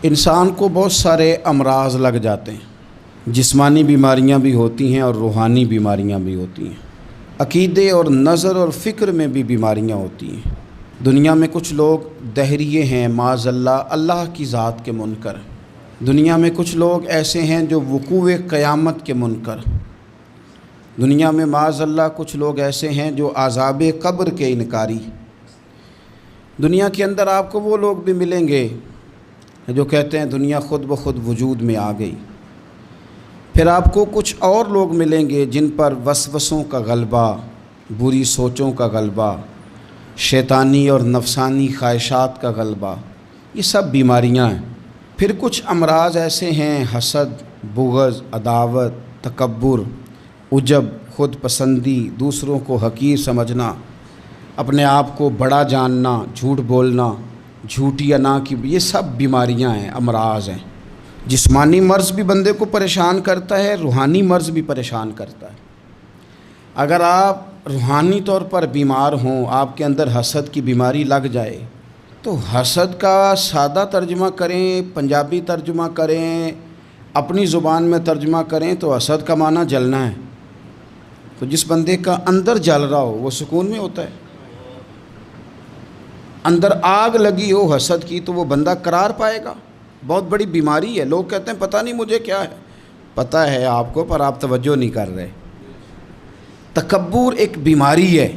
انسان کو بہت سارے امراض لگ جاتے ہیں، جسمانی بیماریاں بھی ہوتی ہیں اور روحانی بیماریاں بھی ہوتی ہیں، عقیدے اور نظر اور فکر میں بھی بیماریاں ہوتی ہیں۔ دنیا میں کچھ لوگ دہریے ہیں، معاذ اللہ، اللہ کی ذات کے منکر۔ دنیا میں کچھ لوگ ایسے ہیں جو وقوع قیامت کے منکر۔ دنیا میں معاذ اللہ کچھ لوگ ایسے ہیں جو عذاب قبر کے انکاری۔ دنیا کے اندر آپ کو وہ لوگ بھی ملیں گے جو کہتے ہیں دنیا خود بخود وجود میں آ گئی۔ پھر آپ کو کچھ اور لوگ ملیں گے جن پر وسوسوں کا غلبہ، بری سوچوں کا غلبہ، شیطانی اور نفسانی خواہشات کا غلبہ، یہ سب بیماریاں ہیں۔ پھر کچھ امراض ایسے ہیں، حسد، بغض، عداوت، تکبر، عجب، خود پسندی، دوسروں کو حقیر سمجھنا، اپنے آپ کو بڑا جاننا، جھوٹ بولنا، جھوٹی انا کی، یہ سب بیماریاں ہیں، امراض ہیں۔ جسمانی مرض بھی بندے کو پریشان کرتا ہے، روحانی مرض بھی پریشان کرتا ہے۔ اگر آپ روحانی طور پر بیمار ہوں، آپ کے اندر حسد کی بیماری لگ جائے تو حسد کا سادہ ترجمہ کریں، پنجابی ترجمہ کریں، اپنی زبان میں ترجمہ کریں تو حسد کا معنی جلنا ہے۔ تو جس بندے کا اندر جل رہا ہو وہ سکون میں ہوتا ہے۔ اندر آگ لگی ہو حسد کی تو وہ بندہ قرار پائے گا۔ بہت بڑی بیماری ہے۔ لوگ کہتے ہیں پتہ نہیں مجھے کیا ہے، پتہ ہے آپ کو پر آپ توجہ نہیں کر رہے۔ تکبر ایک بیماری ہے۔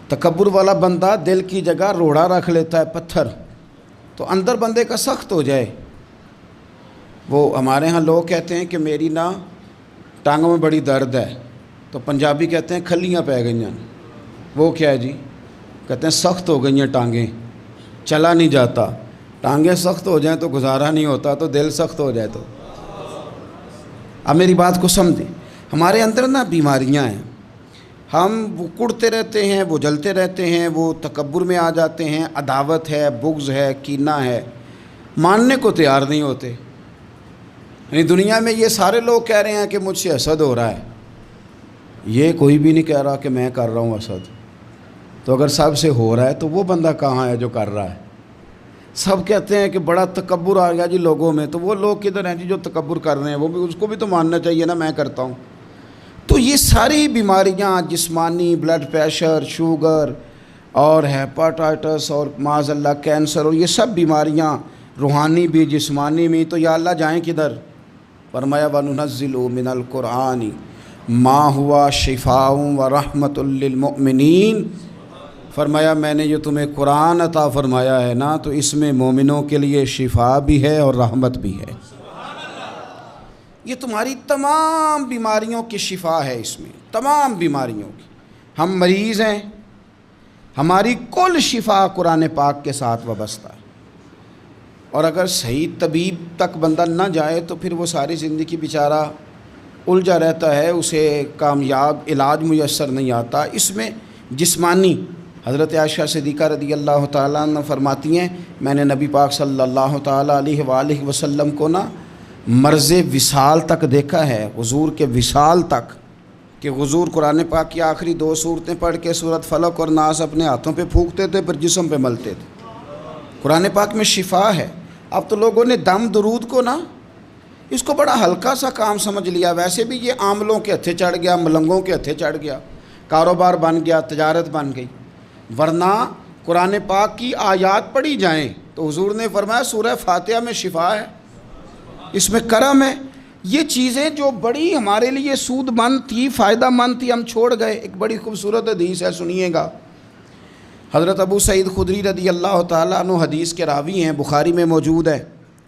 تکبر والا بندہ دل کی جگہ روڑا رکھ لیتا ہے، پتھر، تو اندر بندے کا سخت ہو جائے۔ وہ ہمارے ہاں لوگ کہتے ہیں کہ میری نا ٹانگوں میں بڑی درد ہے، تو پنجابی کہتے ہیں کھلیاں پہ گئی ہیں۔ وہ کیا ہے جی؟ کہتے ہیں سخت ہو گئی ہیں ٹانگیں، چلا نہیں جاتا۔ ٹانگیں سخت ہو جائیں تو گزارا نہیں ہوتا، تو دل سخت ہو جائے تو۔ اب میری بات کو سمجھیں، ہمارے اندر نا بیماریاں ہیں، ہم وہ کڑتے رہتے ہیں، وہ جلتے رہتے ہیں، وہ تکبر میں آ جاتے ہیں، عداوت ہے، بغض ہے، کینہ ہے، ماننے کو تیار نہیں ہوتے۔ یعنی دنیا میں یہ سارے لوگ کہہ رہے ہیں کہ مجھ سے حسد ہو رہا ہے، یہ کوئی بھی نہیں کہہ رہا کہ میں کر رہا ہوں حسد۔ تو اگر سب سے ہو رہا ہے تو وہ بندہ کہاں ہے جو کر رہا ہے؟ سب کہتے ہیں کہ بڑا تکبر آ گیا جی لوگوں میں، تو وہ لوگ کدھر ہیں جی جو تکبر کر رہے ہیں؟ وہ بھی، اس کو بھی تو ماننا چاہیے نا میں کرتا ہوں۔ تو یہ ساری بیماریاں، جسمانی، بلڈ پریشر، شوگر اور ہیپاٹائٹس اور معاذ اللہ کینسر، اور یہ سب بیماریاں روحانی بھی جسمانی بھی، تو یا اللہ جائیں کدھر؟ فرمایا وَنُنَزِّلُ مِنَ الْقُرْآنِ مَا هُوَ شِفَاءٌ وَرَحْمَةٌ لِّلْمُؤْمِنِينَ۔ فرمایا میں نے جو تمہیں قرآن عطا فرمایا ہے نا، تو اس میں مومنوں کے لیے شفا بھی ہے اور رحمت بھی ہے۔ یہ تمہاری تمام بیماریوں کی شفا ہے، اس میں تمام بیماریوں کی۔ ہم مریض ہیں، ہماری کل شفا قرآن پاک کے ساتھ وابستہ ہے، اور اگر صحیح طبیب تک بندہ نہ جائے تو پھر وہ ساری زندگی بیچارہ الجھا رہتا ہے، اسے کامیاب علاج میسر نہیں آتا۔ اس میں جسمانی، حضرت عائشہ صدیقہ رضی اللہ تعالیٰ عنہ فرماتی ہیں میں نے نبی پاک صلی اللہ تعالیٰ علیہ وآلہ وسلم کو نا مرض وصال تک دیکھا ہے، حضور کے وصال تک، کہ حضور قرآن پاک کی آخری 2 سورتیں پڑھ کے سورۃ فلق اور ناس اپنے ہاتھوں پہ پھونکتے تھے، پھر جسم پہ ملتے تھے۔ قرآن پاک میں شفا ہے۔ اب تو لوگوں نے دم درود کو نا اس کو بڑا ہلکا سا کام سمجھ لیا۔ ویسے بھی یہ عاملوں کے ہتھے چڑھ گیا، ملنگوں کے ہتھے چڑھ گیا، کاروبار بن گیا، تجارت بن گئی۔ ورنہ قرآن پاک کی آیات پڑھی جائیں تو حضور نے فرمایا سورہ فاتحہ میں شفا ہے، اس میں کرم ہے۔ یہ چیزیں جو بڑی ہمارے لیے سود مند تھی، فائدہ مند تھی، ہم چھوڑ گئے۔ ایک بڑی خوبصورت حدیث ہے، سنیے گا۔ حضرت ابو سعید خدری رضی اللہ تعالیٰ عنہ حدیث کے راوی ہیں، بخاری میں موجود ہے۔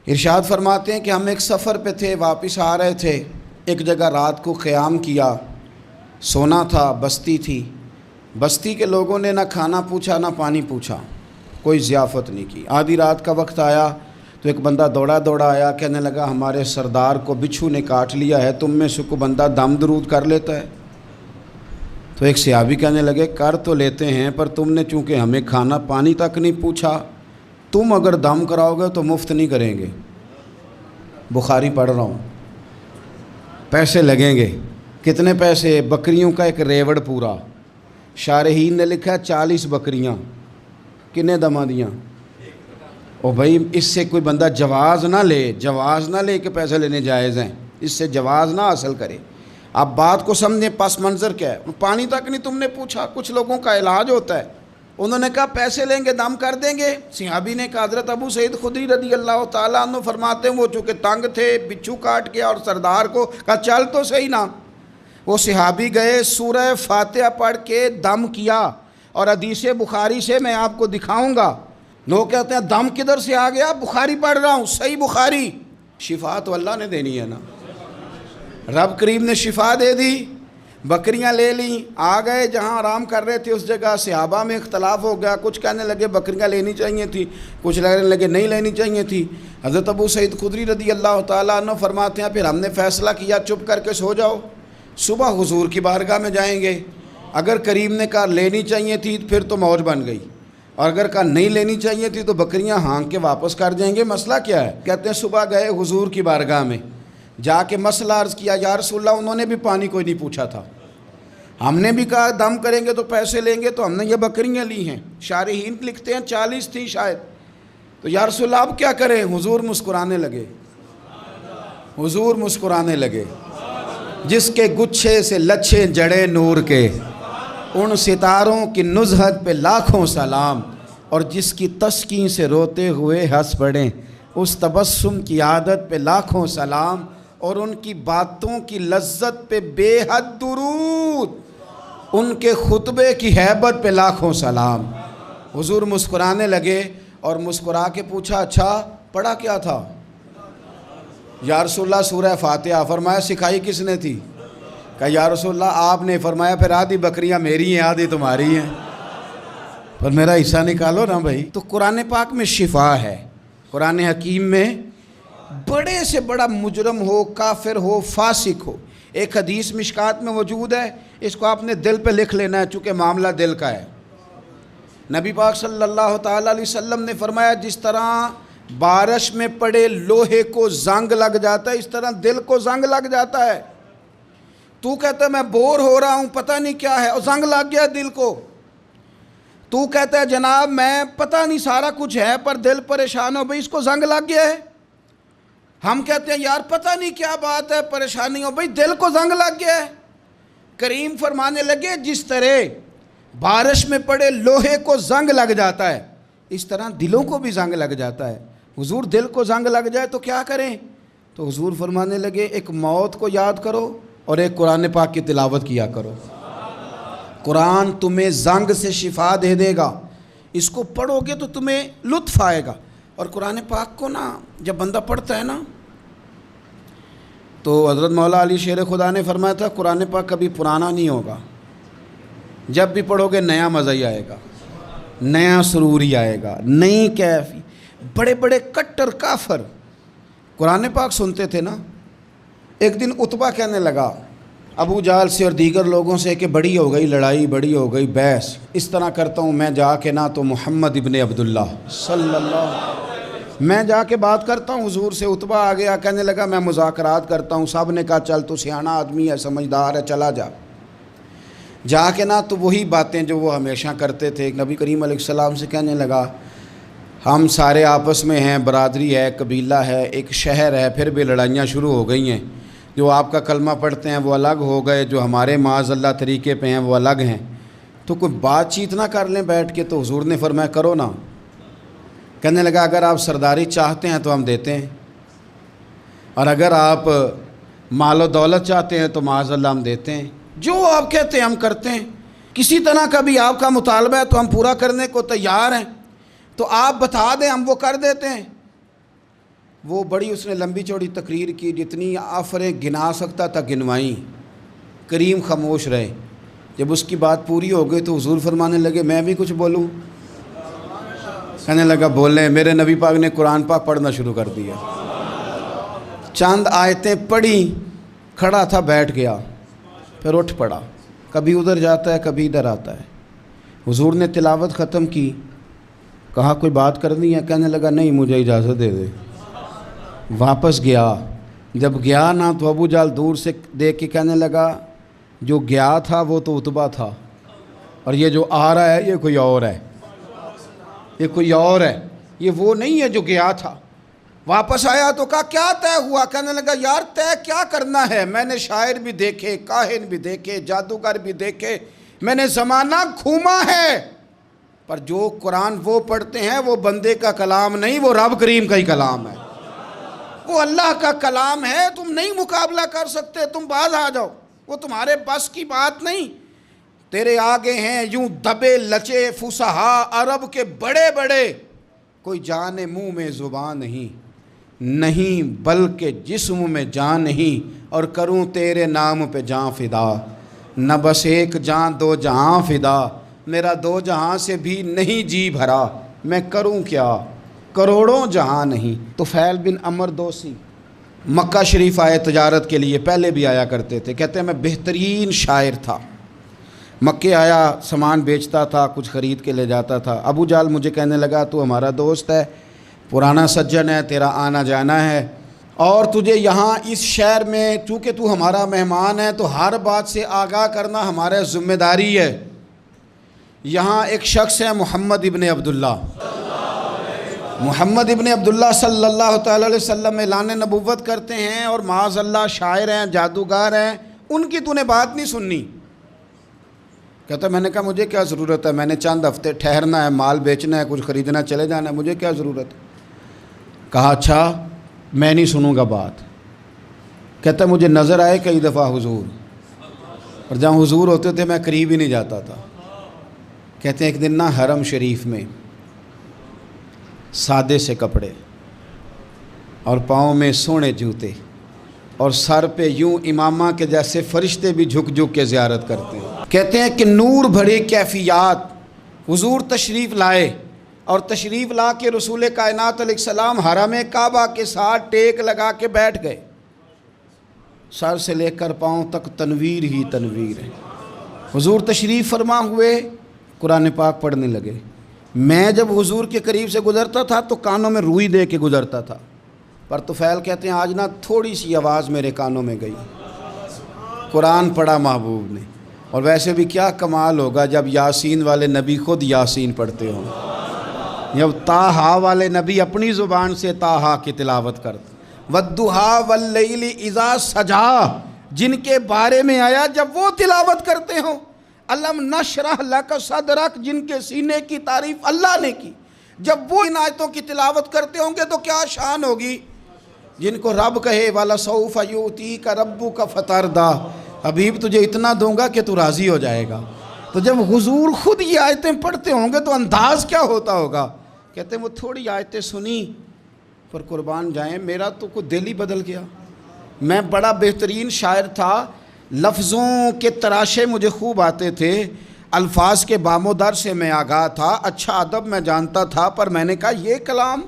ارشاد فرماتے ہیں کہ ہم ایک سفر پہ تھے، واپس آ رہے تھے، ایک جگہ رات کو قیام کیا، سونا تھا، بستی تھی۔ بستی کے لوگوں نے نہ کھانا پوچھا نہ پانی پوچھا، کوئی ضیافت نہیں کی۔ آدھی رات کا وقت آیا تو ایک بندہ دوڑا دوڑا آیا، کہنے لگا ہمارے سردار کو بچھو نے کاٹ لیا ہے، تم میں سے کوئی بندہ دم درود کر لیتا ہے؟ تو ایک صحابی کہنے لگے کر تو لیتے ہیں، پر تم نے چونکہ ہمیں کھانا پانی تک نہیں پوچھا، تم اگر دم کراؤ گے تو مفت نہیں کریں گے۔ بخاری پڑھ رہا ہوں، پیسے لگیں گے۔ کتنے پیسے؟ بکریوں کا ایک ریوڑ پورا۔ شارحین نے لکھا 40 بکریاں۔ کنے دما دیاں؟ اور بھائی اس سے کوئی بندہ جواز نہ لے کہ پیسے لینے جائز ہیں، اس سے جواز نہ حاصل کرے۔ آپ بات کو سمجھیں، پس منظر کیا ہے؟ پانی تک نہیں تم نے پوچھا۔ کچھ لوگوں کا علاج ہوتا ہے، انہوں نے کہا پیسے لیں گے دم کر دیں گے۔ صحابی نے کہا، حضرت ابو سعید خدری رضی اللہ تعالیٰ عنہ فرماتے ہیں وہ چونکہ تنگ تھے، بچھو کاٹ گیا اور سردار کو کہا چل تو صحیح نا۔ وہ صحابی گئے، سورہ فاتحہ پڑھ کے دم کیا، اور حدیث بخاری سے میں آپ کو دکھاؤں گا۔ لوگ کہتے ہیں دم کدھر سے آ گیا؟ بخاری پڑھ رہا ہوں، صحیح بخاری۔ شفا تو اللہ نے دینی ہے نا، رب کریم نے شفا دے دی۔ بکریاں لے لیں، آ گئے جہاں آرام کر رہے تھے اس جگہ، صحابہ میں اختلاف ہو گیا، کچھ کہنے لگے بکریاں لینی چاہیے تھی، کچھ کہنے لگے نہیں لینی چاہیے تھی۔ حضرت ابو سعید خدری رضی اللہ تعالیٰ عنہ فرماتے ہیں پھر ہم نے فیصلہ کیا چپ کر کے سو جاؤ، صبح حضور کی بارگاہ میں جائیں گے۔ اگر کریم نے کہا لینی چاہیے تھی پھر تو موج بن گئی، اور اگر کہا نہیں لینی چاہیے تھی تو بکریاں ہانک کے واپس کر جائیں گے۔ مسئلہ کیا ہے؟ کہتے ہیں صبح گئے حضور کی بارگاہ میں، جا کے مسئلہ عرض کیا، یا رسول اللہ انہوں نے بھی پانی کوئی نہیں پوچھا تھا، ہم نے بھی کہا دم کریں گے تو پیسے لیں گے، تو ہم نے یہ بکریاں لی ہیں۔ شارحین لکھتے ہیں 40 تھیں شاید، تو یا رسول اللہ اب کیا کریں؟ حضور مسکرانے لگے، حضور مسکرانے لگے۔ جس کے گچھے سے لچھے جڑے نور کے، ان ستاروں کی نزہت پہ لاکھوں سلام، اور جس کی تسکین سے روتے ہوئے ہنس پڑیں، اس تبسم کی عادت پہ لاکھوں سلام، اور ان کی باتوں کی لذت پہ بے حد درود، ان کے خطبے کی ہیبت پہ لاکھوں سلام۔ حضور مسکرانے لگے اور مسکرا کے پوچھا اچھا پڑھا کیا تھا؟ یا رسول اللہ سورہ فاتحہ۔ فرمایا سکھائی کس نے تھی؟ کہا یا رسول اللہ آپ نے۔ فرمایا پھر آدھی بکریاں میری ہیں آدھی تمہاری ہیں، پر میرا حصہ نکالو نا بھائی۔ تو قرآن پاک میں شفا ہے، قرآن حکیم میں بڑے سے بڑا مجرم ہو، کافر ہو، فاسق ہو، ایک حدیث مشکات میں موجود ہے، اس کو آپ نے دل پہ لکھ لینا ہے چونکہ معاملہ دل کا ہے۔ نبی پاک صلی اللہ تعالیٰ علیہ وسلم نے فرمایا جس طرح بارش میں پڑے لوہے کو زنگ لگ جاتا ہے، اس طرح دل کو زنگ لگ جاتا ہے۔ تو کہتا ہے میں بور ہو رہا ہوں پتہ نہیں کیا ہے، اور زنگ لگ گیا دل کو۔ تو کہتا ہے جناب میں پتہ نہیں سارا کچھ ہے پر دل پریشان ہو، بھئی اس کو زنگ لگ گیا ہے۔ ہم کہتے ہیں یار پتہ نہیں کیا بات ہے، پریشانی ہو، بھئی دل کو زنگ لگ گیا ہے۔ کریم فرمانے لگے جس طرح بارش میں پڑے لوہے کو زنگ لگ جاتا ہے، اس طرح دلوں کو بھی زنگ لگ جاتا ہے۔ حضور دل کو زنگ لگ جائے تو کیا کریں؟ تو حضور فرمانے لگے ایک موت کو یاد کرو اور ایک قرآن پاک کی تلاوت کیا کرو، قرآن تمہیں زنگ سے شفا دے دے گا، اس کو پڑھو گے تو تمہیں لطف آئے گا۔ اور قرآن پاک کو نا جب بندہ پڑھتا ہے نا تو حضرت مولا علی شیر خدا نے فرمایا تھا قرآن پاک کبھی پرانا نہیں ہوگا، جب بھی پڑھو گے نیا مزہ ہی آئے گا، نیا سرور ہی آئے گا، نئی کیفی۔ بڑے بڑے کٹر کافر قرآن پاک سنتے تھے نا۔ ایک دن عتبہ کہنے لگا ابو جہل سے اور دیگر لوگوں سے کہ بڑی ہو گئی لڑائی، بڑی ہو گئی بحث، اس طرح کرتا ہوں میں جا کے نا تو محمد ابن عبداللہ صلی اللہ، میں جا کے بات کرتا ہوں حضور سے۔ عتبہ آ گیا کہنے لگا میں مذاکرات کرتا ہوں، سب نے کہا چل تو سیاںہ آدمی ہے، سمجھدار ہے، چلا جا۔ جا کے نا تو وہی باتیں جو وہ ہمیشہ کرتے تھے، نبی کریم علیہ السلام سے کہنے لگا ہم سارے آپس میں ہیں، برادری ہے، قبیلہ ہے، ایک شہر ہے، پھر بھی لڑائیاں شروع ہو گئی ہیں، جو آپ کا کلمہ پڑھتے ہیں وہ الگ ہو گئے، جو ہمارے معاذ اللہ طریقے پہ ہیں وہ الگ ہیں، تو کوئی بات چیت نہ کر لیں بیٹھ کے۔ تو حضور نے فرمایا کرو نا۔ کہنے لگا اگر آپ سرداری چاہتے ہیں تو ہم دیتے ہیں، اور اگر آپ مال و دولت چاہتے ہیں تو معاذ اللہ ہم دیتے ہیں، جو آپ کہتے ہیں ہم کرتے ہیں، کسی طرح کا بھی آپ کا مطالبہ ہے تو ہم پورا کرنے کو تیار ہیں، تو آپ بتا دیں ہم وہ کر دیتے ہیں۔ وہ بڑی اس نے لمبی چوڑی تقریر کی، جتنی آفریں گنا سکتا تھا گنوائیں، کریم خاموش رہے۔ جب اس کی بات پوری ہو گئی تو حضور فرمانے لگے میں بھی کچھ بولوں؟ کہنے لگا بولیں۔ میرے نبی پاک نے قرآن پاک پڑھنا شروع کر دیا، چند آیتیں پڑھی، کھڑا تھا بیٹھ گیا، پھر اٹھ پڑا، کبھی ادھر جاتا ہے کبھی ادھر آتا ہے۔ حضور نے تلاوت ختم کی، کہا کوئی بات کرنی ہے؟ کہنے لگا نہیں مجھے اجازت دے دے۔ واپس گیا، جب گیا نا تو ابو جہل دور سے دیکھ کے کہنے لگا جو گیا تھا وہ تو عتبہ تھا، اور یہ جو آ رہا ہے یہ کوئی اور ہے، یہ کوئی اور ہے۔ یہ وہ نہیں ہے جو گیا تھا۔ واپس آیا تو کہا کیا طے ہوا؟ کہنے لگا یار طے کیا کرنا ہے، میں نے شاعر بھی دیکھے، کاہن بھی دیکھے، جادوگر بھی دیکھے، میں نے زمانہ گھوما ہے، پر جو قرآن وہ پڑھتے ہیں وہ بندے کا کلام نہیں، وہ رب کریم کا ہی کلام ہے، وہ اللہ کا کلام ہے، تم نہیں مقابلہ کر سکتے، تم باز آ جاؤ، وہ تمہارے بس کی بات نہیں۔ تیرے آگے ہیں یوں دبے لچے فصحا عرب کے بڑے بڑے، کوئی جان منہ میں زبان نہیں بلکہ جسم میں جان نہیں، اور کروں تیرے نام پہ جان فدا، نہ بس ایک جان دو جہاں فدا، میرا دو جہاں سے بھی نہیں جی بھرا، میں کروں کیا کروڑوں جہاں نہیں۔ طفیل بن عمر دوسی مکہ شریف آئے تجارت کے لیے، پہلے بھی آیا کرتے تھے، کہتے ہیں میں بہترین شاعر تھا، مکے آیا سامان بیچتا تھا، کچھ خرید کے لے جاتا تھا۔ ابو جال مجھے کہنے لگا تو ہمارا دوست ہے، پرانا سجن ہے، تیرا آنا جانا ہے، اور تجھے یہاں اس شہر میں چونکہ تو ہمارا مہمان ہے تو ہر بات سے آگاہ کرنا ہمارے ذمہ داری ہے۔ یہاں ایک شخص ہے محمد ابن عبداللہ، محمد ابن عبداللہ صلی اللہ تعالی علیہ وسلم اعلان نبوت کرتے ہیں، اور معاذ اللہ شاعر ہیں، جادوگر ہیں، ان کی تو نے بات نہیں سننی۔ کہتا میں نے کہا مجھے کیا ضرورت ہے، میں نے چند ہفتے ٹھہرنا ہے، مال بیچنا ہے، کچھ خریدنا، چلے جانا ہے، مجھے کیا ضرورت ہے؟ کہا اچھا میں نہیں سنوں گا بات۔ کہتا مجھے نظر آئے کئی دفعہ حضور، اور جہاں حضور ہوتے تھے میں قریب ہی نہیں جاتا تھا۔ کہتے ہیں ایک دن نا حرم شریف میں سادے سے کپڑے اور پاؤں میں سونے جوتے اور سر پہ یوں امامہ کے جیسے فرشتے بھی جھک جھک کے زیارت کرتے ہیں۔ کہتے ہیں کہ نور بھری کیفیات حضور تشریف لائے، اور تشریف لا کے رسول کائنات علیہ السلام حرم کعبہ کے ساتھ ٹیک لگا کے بیٹھ گئے، سر سے لے کر پاؤں تک تنویر ہی تنویر ہے۔ حضور تشریف فرما ہوئے، قرآن پاک پڑھنے لگے۔ میں جب حضور کے قریب سے گزرتا تھا تو کانوں میں روئی دے کے گزرتا تھا، پر طفیل کہتے ہیں آج نا تھوڑی سی آواز میرے کانوں میں گئی، قرآن پڑھا محبوب نے۔ اور ویسے بھی کیا کمال ہوگا جب یاسین والے نبی خود یاسین پڑھتے ہوں، جب طٰہٰ والے نبی اپنی زبان سے طٰہٰ کی تلاوت کرتے، وَالضُّحَىٰ وَاللَّيْلِ اِذَا سَجَىٰ جن کے بارے میں آیا جب وہ تلاوت کرتے ہوں، الم نشرح لک صدرک جن کے سینے کی تعریف اللہ نے کی، جب وہ ان آیتوں کی تلاوت کرتے ہوں گے تو کیا شان ہوگی۔ جن کو رب کہے وَلَسَوْفَ يُؤْتِيكَ رَبُّكَ فَتَرْضَىٰ حبیب تجھے اتنا دوں گا کہ تو راضی ہو جائے گا۔ تو جب حضور خود یہ آیتیں پڑھتے ہوں گے تو انداز کیا ہوتا ہوگا۔ کہتے ہیں وہ تھوڑی آیتیں سنی پر قربان جائیں میرا تو کوئی دل ہی بدل گیا۔ میں بڑا بہترین شاعر تھا، لفظوں کے تراشے مجھے خوب آتے تھے، الفاظ کے بام و در سے میں آگاہ تھا، اچھا ادب میں جانتا تھا، پر میں نے کہا یہ کلام،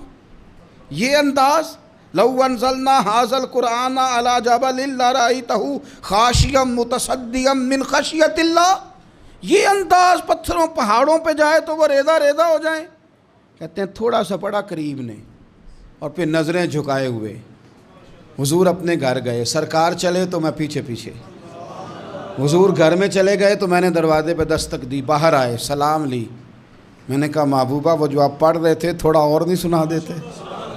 یہ انداز، لو انزلنا هذا القرآن على جبل لرأيته خاشعا متصدعا من خشیۃ اللہ، یہ انداز پتھروں پہاڑوں پہ جائے تو وہ ریزہ ریزہ ہو جائیں۔ کہتے ہیں تھوڑا سا پڑا قریب نے، اور پھر نظریں جھکائے ہوئے حضور اپنے گھر گئے، سرکار چلے تو میں پیچھے پیچھے، حضور گھر میں چلے گئے تو میں نے دروازے پہ دستک دی، باہر آئے، سلام لی، میں نے کہا محبوبہ وہ جو آپ پڑھ رہے تھے تھوڑا اور نہیں سنا دیتے،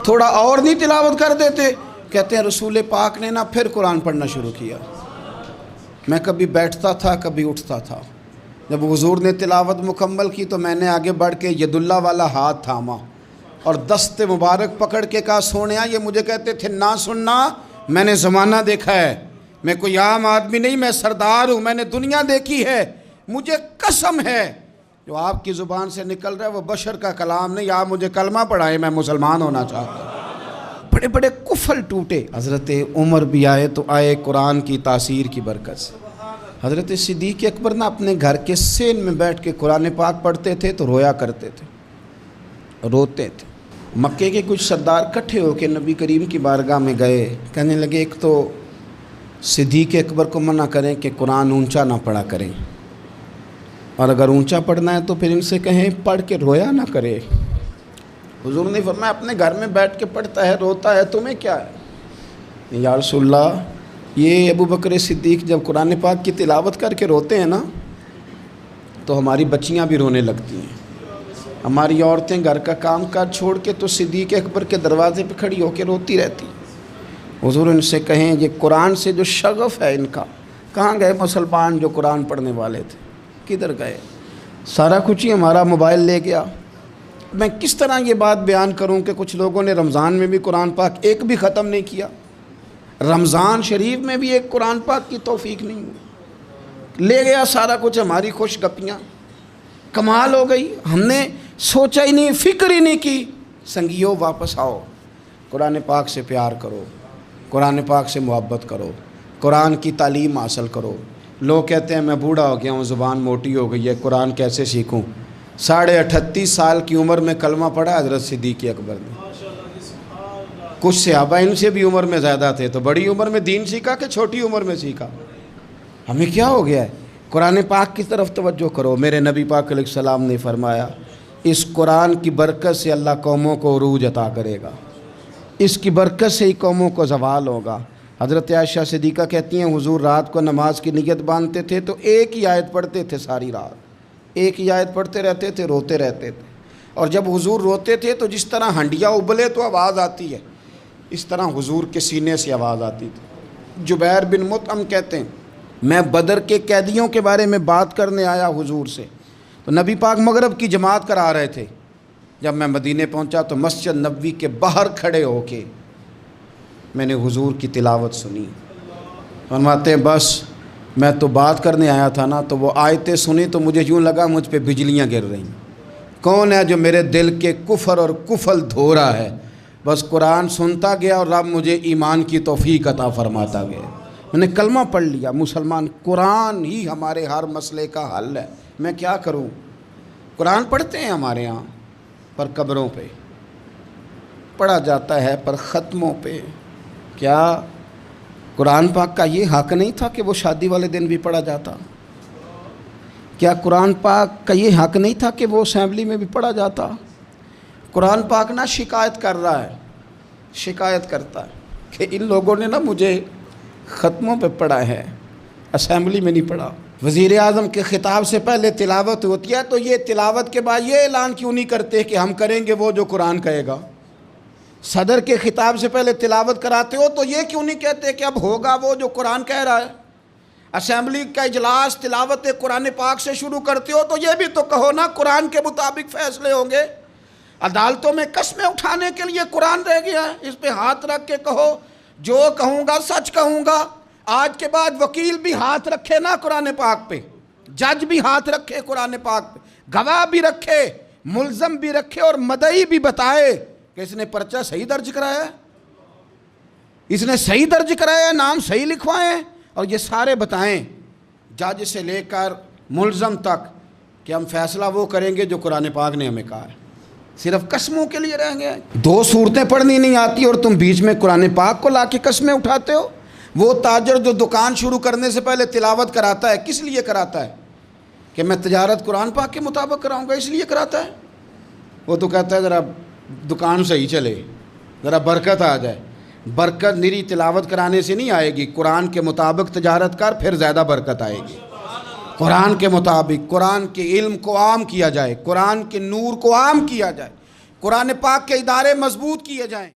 تھوڑا اور نہیں تلاوت کر دیتے۔ کہتے ہیں رسول پاک نے نا پھر قرآن پڑھنا شروع کیا، میں کبھی بیٹھتا تھا کبھی اٹھتا تھا، جب حضور نے تلاوت مکمل کی تو میں نے آگے بڑھ کے ید اللہ والا ہاتھ تھاما اور دست مبارک پکڑ کے کہا سونیا، یہ مجھے کہتے تھے نہ سننا، میں نے زمانہ دیکھا ہے، میں کوئی عام آدمی نہیں، میں سردار ہوں، میں نے دنیا دیکھی ہے، مجھے قسم ہے جو آپ کی زبان سے نکل رہا ہے وہ بشر کا کلام نہیں، آپ مجھے کلمہ پڑھائیں، میں مسلمان ہونا چاہتا ہوں۔ بڑے بڑے کفل ٹوٹے۔ حضرت عمر بھی آئے تو آئے قرآن کی تاثیر کی برکت سے۔ حضرت صدیق اکبر نا اپنے گھر کے سین میں بیٹھ کے قرآن پاک پڑھتے تھے تو رویا کرتے تھے، روتے تھے۔ مکے کے کچھ سردار کٹھے ہو کے نبی کریم کی بارگاہ میں گئے، کہنے لگے ایک تو صدیق اکبر کو منع کریں کہ قرآن اونچا نہ پڑھا کریں، اور اگر اونچا پڑھنا ہے تو پھر ان سے کہیں پڑھ کے رویا نہ کرے۔ حضور نے فرمایا اپنے گھر میں بیٹھ کے پڑھتا ہے، روتا ہے، تمہیں کیا ہے؟ یا رسول اللہ یہ ابو بکر صدیق جب قرآن پاک کی تلاوت کر کے روتے ہیں نا تو ہماری بچیاں بھی رونے لگتی ہیں۔ ہماری عورتیں گھر کا کام کاج چھوڑ کے تو صدیق اکبر کے دروازے پہ کھڑی ہو کے روتی رہتی. حضور ان سے کہیں یہ قرآن سے جو شغف ہے ان کا، کہاں گئے مسلمان جو قرآن پڑھنے والے تھے، کدھر گئے؟ سارا کچھ ہی ہمارا موبائل لے گیا. میں کس طرح یہ بات بیان کروں کہ کچھ لوگوں نے رمضان میں بھی قرآن پاک ایک بھی ختم نہیں کیا، رمضان شریف میں بھی ایک قرآن پاک کی توفیق نہیں ہوئی. لے گیا سارا کچھ، ہماری خوش گپیاں. کمال ہو گئی، ہم نے سوچا ہی نہیں، فکر ہی نہیں کی. سنگیو واپس آؤ، قرآن پاک سے پیار کرو، قرآن پاک سے محبت کرو، قرآن کی تعلیم حاصل کرو. لوگ کہتے ہیں میں بوڑھا ہو گیا ہوں، زبان موٹی ہو گئی ہے، قرآن کیسے سیکھوں؟ 38.5 سال کی عمر میں کلمہ پڑھا حضرت صدیق اکبر نے. کچھ صحابہ ان سے بھی عمر میں زیادہ تھے، تو بڑی عمر میں دین سیکھا کہ چھوٹی عمر میں سیکھا؟ ہمیں کیا ہو گیا ہے؟ قرآن پاک کی طرف توجہ کرو. میرے نبی پاک علیہ السلام نے فرمایا اس قرآن کی برکت سے اللہ قوموں کو عروج عطا کرے گا، اس کی برکت سے ہی قوموں کو زوال ہوگا. حضرت عائشہ صدیقہ کہتی ہیں حضور رات کو نماز کی نیت باندھتے تھے تو ایک ہی آیت پڑھتے تھے، ساری رات ایک ہی آیت پڑھتے رہتے تھے، روتے رہتے تھے. اور جب حضور روتے تھے تو جس طرح ہنڈیا ابلے تو آواز آتی ہے، اس طرح حضور کے سینے سے آواز آتی تھی. جبیر بن مطعم کہتے ہیں میں بدر کے قیدیوں کے بارے میں بات کرنے آیا حضور سے، تو نبی پاک مغرب کی جماعت کرا رہے تھے. جب میں مدینے پہنچا تو مسجد نبوی کے باہر کھڑے ہو کے میں نے حضور کی تلاوت سنی. فرماتے ہیں بس میں تو بات کرنے آیا تھا نا، تو وہ آیتیں سنی تو مجھے یوں لگا مجھ پہ بجلیاں گر رہی. کون ہے جو میرے دل کے کفر اور کفل دھو رہا ہے؟ بس قرآن سنتا گیا اور رب مجھے ایمان کی توفیق عطا فرماتا گیا. میں نے کلمہ پڑھ لیا مسلمان. قرآن ہی ہمارے ہر مسئلے کا حل ہے. میں کیا کروں؟ قرآن پڑھتے ہیں ہمارے ہاں، پر قبروں پہ پڑھا جاتا ہے، پر ختموں پہ. کیا قرآن پاک کا یہ حق نہیں تھا کہ وہ شادی والے دن بھی پڑھا جاتا؟ کیا قرآن پاک کا یہ حق نہیں تھا کہ وہ اسمبلی میں بھی پڑھا جاتا؟ قرآن پاک نہ شکایت کر رہا ہے، شکایت کرتا ہے کہ ان لوگوں نے نا مجھے ختموں پہ پڑھا ہے، اسمبلی میں نہیں پڑھا. وزیر اعظم کے خطاب سے پہلے تلاوت ہوتی ہے تو یہ تلاوت کے بعد یہ اعلان کیوں نہیں کرتے کہ ہم کریں گے وہ جو قرآن کہے گا؟ صدر کے خطاب سے پہلے تلاوت کراتے ہو تو یہ کیوں نہیں کہتے کہ اب ہوگا وہ جو قرآن کہہ رہا ہے؟ اسمبلی کا اجلاس تلاوت قرآن پاک سے شروع کرتے ہو تو یہ بھی تو کہو نا قرآن کے مطابق فیصلے ہوں گے. عدالتوں میں قسمیں اٹھانے کے لیے قرآن رہ گیا ہے، اس پہ ہاتھ رکھ کے کہو جو کہوں گا سچ کہوں گا. آج کے بعد وکیل بھی ہاتھ رکھے نا قرآن پاک پہ، جج بھی ہاتھ رکھے قرآن پاک پہ، گواہ بھی رکھے، ملزم بھی رکھے، اور مدعی بھی بتائے کہ اس نے پرچہ صحیح درج کرایا ہے، اس نے صحیح درج کرایا ہے، نام صحیح لکھوائے ہیں، اور یہ سارے بتائیں جج سے لے کر ملزم تک کہ ہم فیصلہ وہ کریں گے جو قرآن پاک نے ہمیں کہا ہے. صرف قسموں کے لیے رہیں گے. 2 صورتیں پڑھنی نہیں آتی اور تم بیچ میں قرآن پاک کو لا کے قسمیں اٹھاتے ہو. وہ تاجر جو دکان شروع کرنے سے پہلے تلاوت کراتا ہے کس لیے کراتا ہے؟ کہ میں تجارت قرآن پاک کے مطابق کراؤں گا، اس لیے کراتا ہے. وہ تو کہتا ہے ذرا دکان صحیح چلے، ذرا برکت آ جائے. برکت نری تلاوت کرانے سے نہیں آئے گی، قرآن کے مطابق تجارت کر پھر زیادہ برکت آئے گی. قرآن کے مطابق قرآن کے علم کو عام کیا جائے، قرآن کے نور کو عام کیا جائے، قرآن پاک کے ادارے مضبوط کیے جائیں.